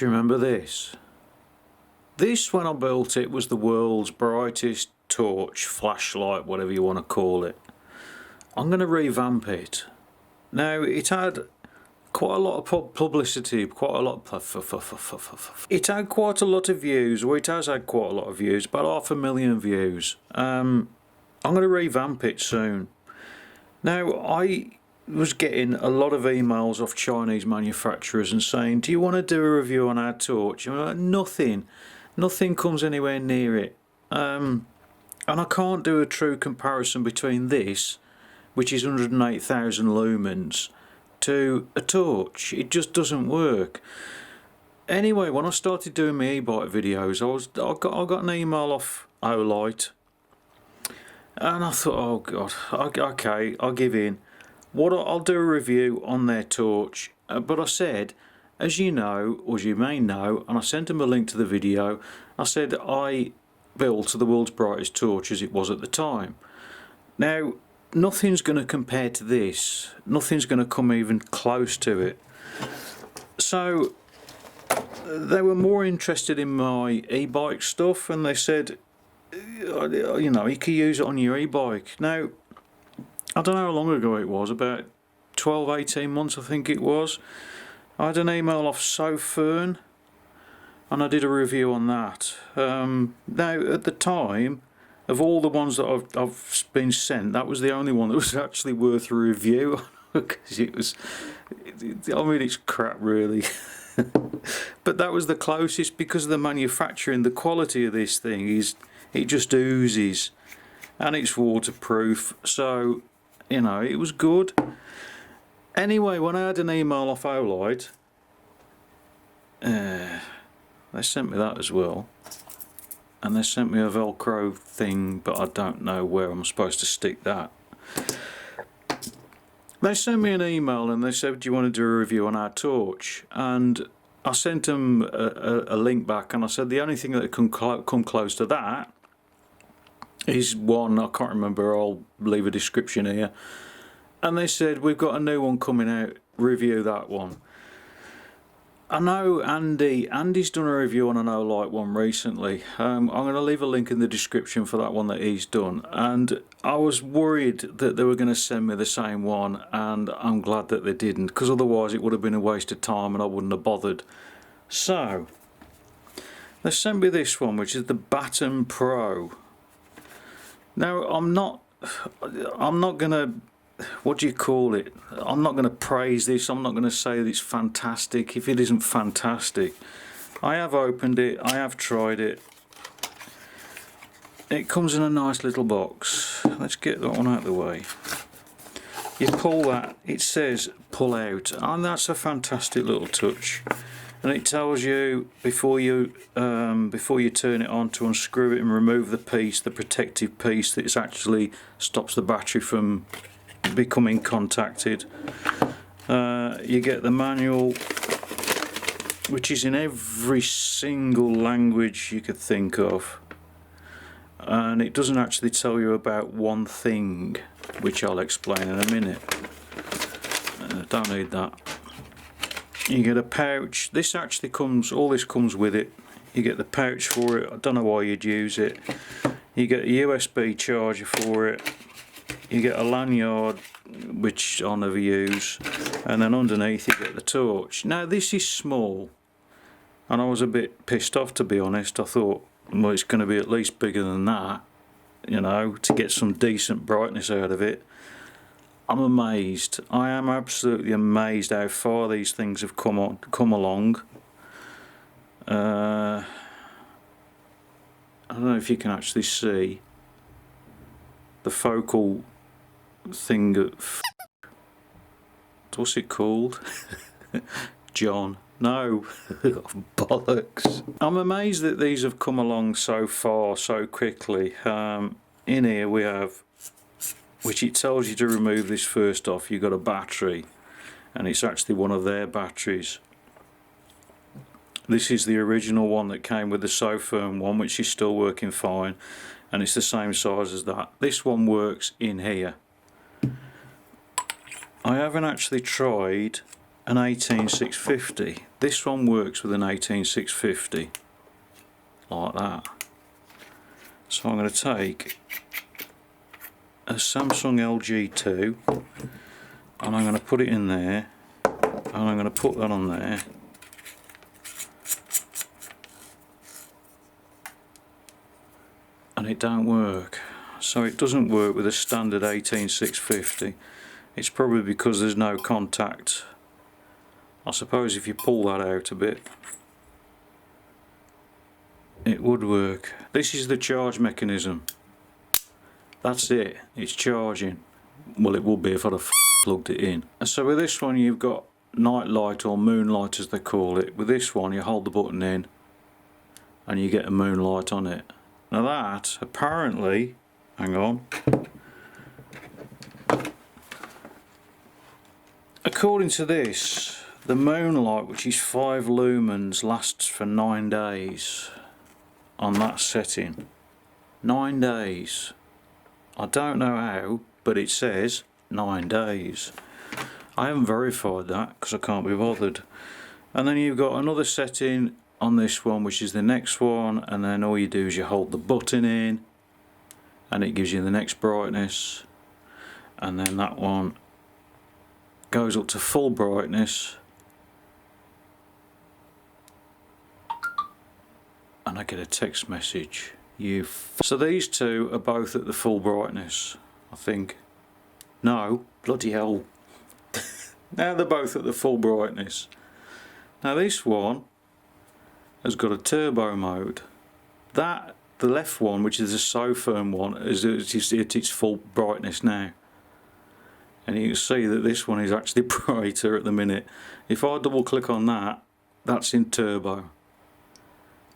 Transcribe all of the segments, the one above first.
Do you remember this? This, when I built it, was the world's brightest torch, flashlight, whatever you want to call it. I'm going to revamp it. Now, it had quite a lot of publicity, quite a lot of... It had quite a lot of views, or it has had quite a lot of views, about 500,000 views. I'm going to revamp it soon. Now, I was getting a lot of emails off Chinese manufacturers and saying, do you want to do a review on our torch? And I'm like, nothing comes anywhere near it. And I can't do a true comparison between this, which is 108,000 lumens, to a torch. It just doesn't work. Anyway, when I started doing my e-bike videos, I got an email off Olight, and I thought, oh god, okay, I'll give in. I'll do a review on their torch, but I said, as you know, or as you may know, and I sent them a link to the video, I said I built the world's brightest torch as it was at the time. Now, nothing's going to compare to this. Nothing's going to come even close to it. So they were more interested in my e-bike stuff, and they said, you know, you could use it on your e-bike. Now, I don't know how long ago it was, about 12-18 months I think it was. I had an email off Sofern, and I did a review on that. Now, at the time, of all the ones that I've been sent, that was the only one that was actually worth a review, because I mean, it's crap really. But that was the closest, because of the manufacturing. The quality of this thing is, it just oozes, and it's waterproof, so you know, it was good. Anyway, when I had an email off Olight, they sent me that as well, and they sent me a Velcro thing, but I don't know where I'm supposed to stick that. They sent me an email and they said, do you want to do a review on our torch? And I sent them a link back, and I said the only thing that can come close to that is one, I can't remember, I'll leave a description here. And they said, we've got a new one coming out, review that one. I know Andy's done a review on an Olight one recently. I'm going to leave a link in the description for that one that he's done. And I was worried that they were going to send me the same one, and I'm glad that they didn't, because otherwise it would have been a waste of time and I wouldn't have bothered. So, they sent me this one, which is the Baton Pro. Now, I'm not going to, what do you call it? I'm not going to praise this. I'm not going to say that it's fantastic if it isn't fantastic. I have opened it. I have tried it. It comes in a nice little box. Let's get that one out of the way. You pull that. It says pull out, and that's a fantastic little touch. And it tells you before you turn it on to unscrew it and remove the piece, the protective piece that actually stops the battery from becoming contacted. You get the manual, which is in every single language you could think of, and it doesn't actually tell you about one thing, which I'll explain in a minute. Don't need that. You get a pouch. This actually comes, all this comes with it. You get the pouch for it. I don't know why you'd use it. You get a USB charger for it. You get a lanyard, which I'll never use, and then underneath you get the torch. Now, this is small, and I was a bit pissed off, to be honest. I thought, well, it's going to be at least bigger than that, you know, to get some decent brightness out of it. I'm amazed. I am absolutely amazed how far these things have come along. I don't know if you can actually see the focal thing. What's it called? John. No. Bollocks. I'm amazed that these have come along so far so quickly. In here we have, which it tells you to remove this first off, you've got a battery, and it's actually one of their batteries. This is the original one that came with the Sofern one, which is still working fine, and it's the same size as that. This one works in here. I haven't actually tried an 18650. This one works with an 18650 like that. So I'm going to take a Samsung LG2 and I'm going to put it in there, and I'm going to put that on there, and it don't work. So it doesn't work with a standard 18650. It's probably because there's no contact. I suppose if you pull that out a bit, it would work. This is the charge mechanism. That's it, it's charging. Well, it would be if I'd have plugged it in. So with this one you've got night light, or moonlight as they call it. With this one you hold the button in and you get a moonlight on it. Now that apparently, hang on, according to this, the moonlight, which is 5 lumens, lasts for 9 days on that setting. 9 days. I don't know how, but it says 9 days. I haven't verified that because I can't be bothered. And then you've got another setting on this one, which is the next one, and then all you do is you hold the button in and it gives you the next brightness, and then that one goes up to full brightness and I get a text message. So these two are both at the full brightness, I think. No, bloody hell. Now they're both at the full brightness. Now this one has got a turbo mode. The left one, which is the Sofirm one, is at its full brightness now. And you can see that this one is actually brighter at the minute. If I double click on that, that's in turbo.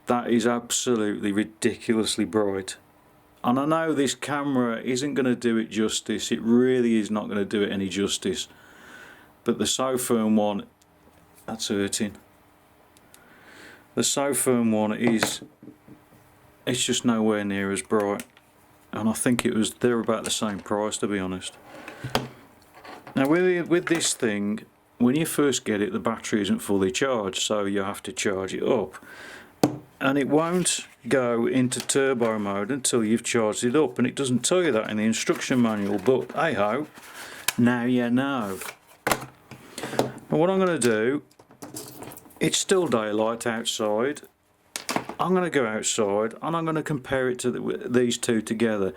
That is absolutely ridiculously bright. And I know this camera isn't going to do it justice. It really is not going to do it any justice. But the Sofirm one, that's hurting. The Sofirm one it's just nowhere near as bright. And I think they're about the same price, to be honest. Now with this thing, when you first get it, the battery isn't fully charged, so you have to charge it up. And it won't go into turbo mode until you've charged it up, and it doesn't tell you that in the instruction manual, but hey ho, now you know. And what I'm going to do, it's still daylight outside. I'm going to go outside and I'm going to compare it to these two together.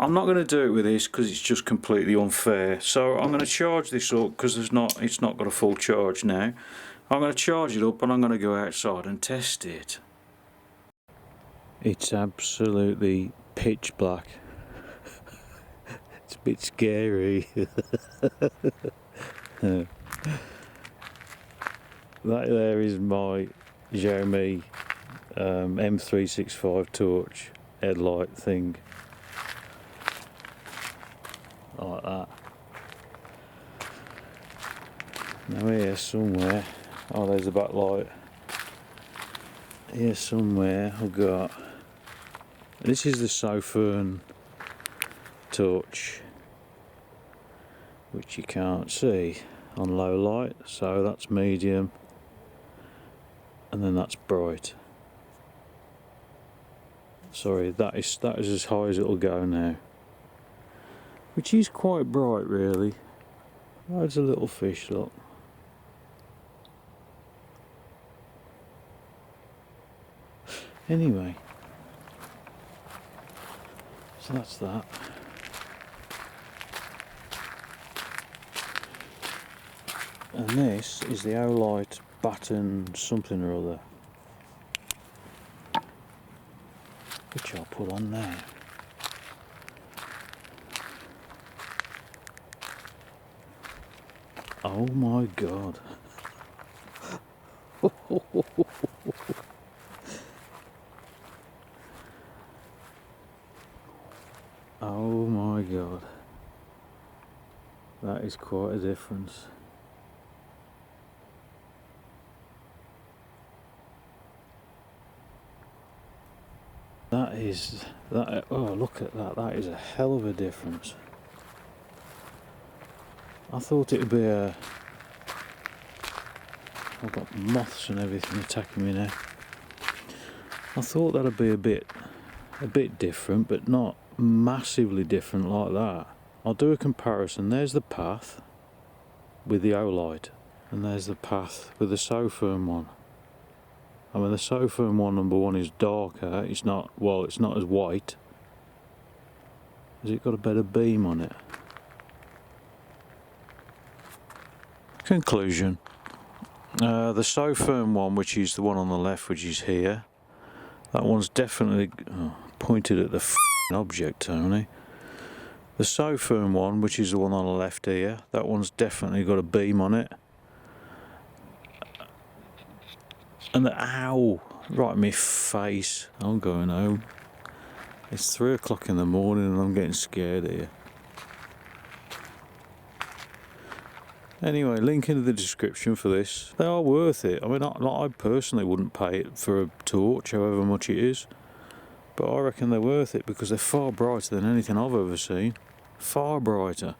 I'm not going to do it with this because it's just completely unfair. So I'm going to charge this up because it's not got a full charge now. I'm going to charge it up and I'm going to go outside and test it. It's absolutely pitch black. It's a bit scary. That there is my Xiaomi M365 torch headlight thing. Like that. Now here somewhere, oh there's the backlight. Here somewhere I've got, this is the Sofirm torch, which you can't see on low light, so that's medium, and then that's bright. Sorry, that is as high as it'll go now, which is quite bright really. There's a little fish, look. Anyway, so that's that. And this is the Olight Baton something or other, which I'll put on there. Oh my god. Oh my god. That is quite a difference. Oh look at that, that is a hell of a difference. I thought it would be I've got moths and everything attacking me now. I thought that'd be a bit different, but not massively different like that. I'll do a comparison. There's the path with the Olight, and there's the path with the Sofirm one. I mean, the Sofirm one, number one, is darker. It's not as white. Has it got a better beam on it? Conclusion. The Sofirm one, which is the one on the left, which is here, that one's definitely pointed at the object, Tony. The Sofirm one, which is the one on the left here, that one's definitely got a beam on it. And ow, right in my face. I'm going home. It's 3 o'clock in the morning and I'm getting scared here. Anyway, link in the description for this. They are worth it. I mean, I personally wouldn't pay it for a torch, however much it is. But I reckon they're worth it because they're far brighter than anything I've ever seen. Far brighter.